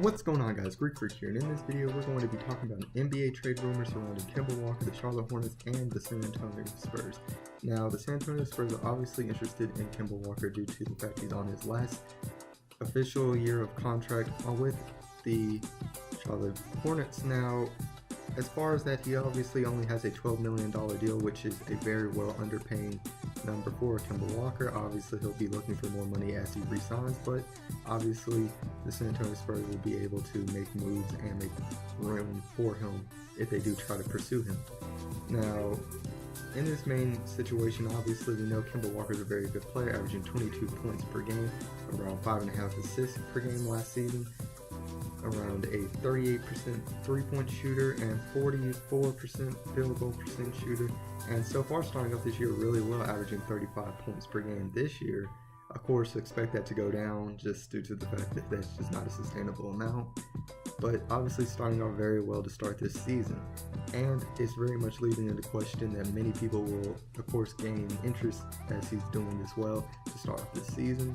What's going on, guys? Greek Freak here, and in this video we're going to be talking about an NBA trade rumor surrounding Kemba Walker, the Charlotte Hornets, and the San Antonio Spurs. Now, the San Antonio Spurs are obviously interested in Kemba Walker due to the fact he's on his last official year of contract with the Charlotte Hornets. Now, as far as that, he obviously only has a $12 million deal, which is a very well underpaying number for Kemba Walker. Obviously, he'll be looking for more money as he resigns, but obviously, the San Antonio Spurs will be able to make moves and make room for him if they do try to pursue him. Now, in this main situation, obviously, we know Kemba Walker is a very good player, averaging 22 points per game, around 5.5 assists per game last season, around a 38% three-point shooter and 44% field goal percent shooter, and so far starting off this year really well, averaging 35 points per game this year. Of course, expect that to go down just due to the fact that that's just not a sustainable amount, but obviously starting off very well to start this season, and it's very much leading into question that many people will of course gain interest as he's doing this well to start off this season.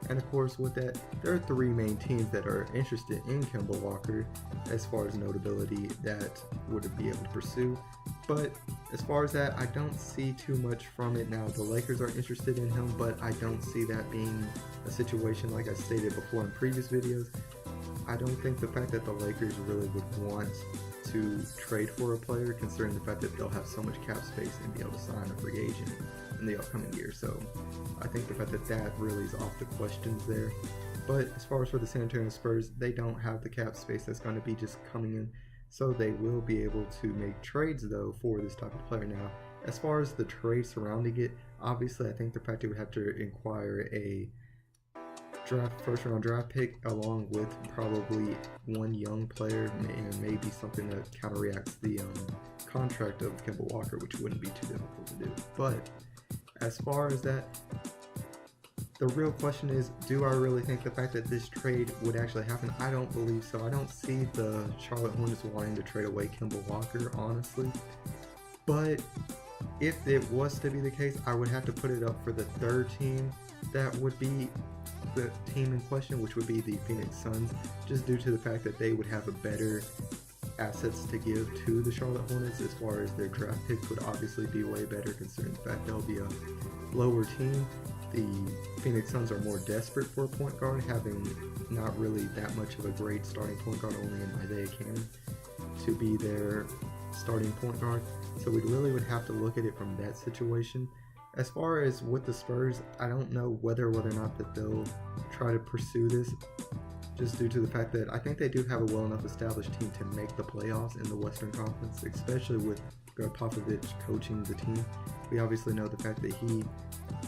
And of course, with that, there are three main teams that are interested in Kemba Walker as far as notability that would be able to pursue. But as far as that, I don't see too much from it. Now, the Lakers are interested in him, but I don't see that being a situation like I stated before in previous videos. I don't think the fact that the Lakers really would want to trade for a player, considering the fact that they'll have so much cap space and be able to sign a free agent in the upcoming year. So I think the fact that that really is off the questions there. But as far as for the San Antonio Spurs, they don't have the cap space that's going to be just coming in, so they will be able to make trades though for this type of player. Now, as far as the trade surrounding it, obviously I think the fact that we have to acquire a first round draft pick along with probably one young player and maybe something that counteracts the contract of Kemba Walker, which wouldn't be too difficult to do. But as far as that, the real question is, do I really think the fact that this trade would actually happen? I don't believe so. I don't see the Charlotte Hornets wanting to trade away Kemba Walker, honestly. But if it was to be the case, I would have to put it up for the third team. That would be the team in question, which would be the Phoenix Suns, just due to the fact that they would have a better assets to give to the Charlotte Hornets. As far as their draft picks would obviously be way better, considering the fact they'll be a lower team. The Phoenix Suns are more desperate for a point guard, having not really that much of a great starting point guard, only in Isaiah Cannon, to be their starting point guard. So we really would have to look at it from that situation. As far as with the Spurs, I don't know whether or not that they'll try to pursue this, just due to the fact that I think they do have a well enough established team to make the playoffs in the Western Conference, especially with Greg Popovich coaching the team. We obviously know the fact that he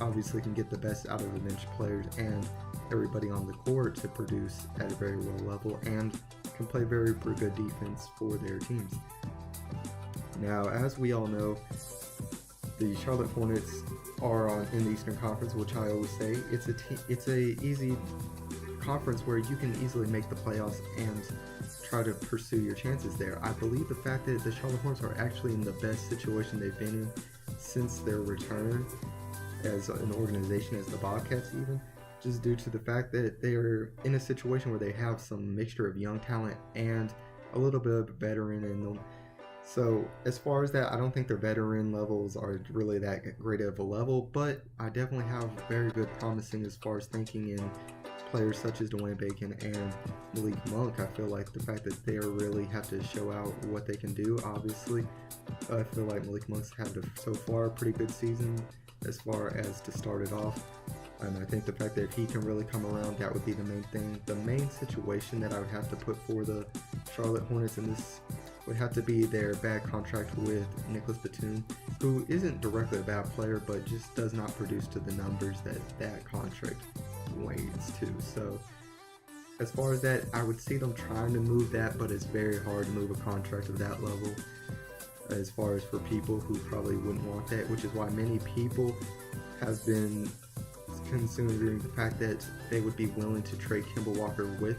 obviously can get the best out of the bench players and everybody on the court to produce at a very low level and can play very good defense for their teams. Now, as we all know, the Charlotte Hornets are in the Eastern Conference, which I always say it's a easy conference where you can easily make the playoffs and try to pursue your chances there. I believe the fact that the Charlotte Hornets are actually in the best situation they've been in since their return as an organization, as the Bobcats even, just due to the fact that they're in a situation where they have some mixture of young talent and a little bit of veteran in them. So as far as that, I don't think their veteran levels are really that great of a level, but I definitely have very good promising as far as thinking in players such as Dwayne Bacon and Malik Monk. I feel like the fact that they really have to show out what they can do, obviously. I feel like Malik Monk's had so far a pretty good season as far as to start it off. And I think the fact that if he can really come around, that would be the main thing. The main situation that I would have to put for the Charlotte Hornets in this would have to be their bad contract with Nicholas Batum, who isn't directly a bad player, but just does not produce to the numbers that contract weighs to. So as far as that, I would see them trying to move that, but it's very hard to move a contract of that level as far as for people who probably wouldn't want that, which is why many people have been considering the fact that they would be willing to trade Kemba Walker with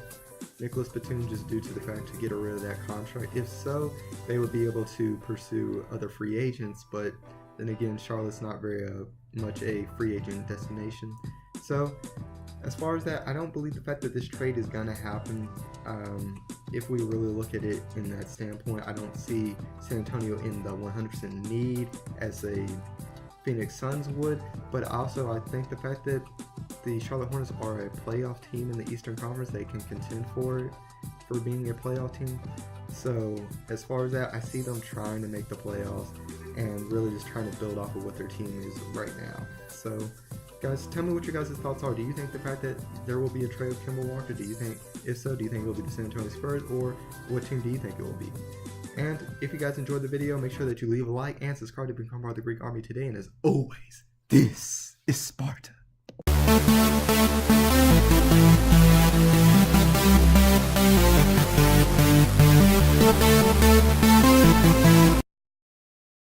Nicholas Batum just due to the fact to get rid of that contract. If so, they would be able to pursue other free agents, but Then again, Charlotte's not very much a free agent destination. So as far as that, I don't believe the fact that this trade is going to happen. If we really look at it in that standpoint, I don't see San Antonio in the 100% need as a Phoenix Suns would, but also I think the fact that the Charlotte Hornets are a playoff team in the Eastern Conference, they can contend for being a playoff team. So as far as that, I see them trying to make the playoffs and really just trying to build off of what their team is right now. So guys, tell me what your guys' thoughts are. Do you think the fact that there will be a trade of Kemba Walker, if so, do you think it will be the San Antonio Spurs, or what team do you think it will be? And if you guys enjoyed the video, make sure that you leave a like and subscribe to become part of the Greek Army today. And as always, this is Sparta.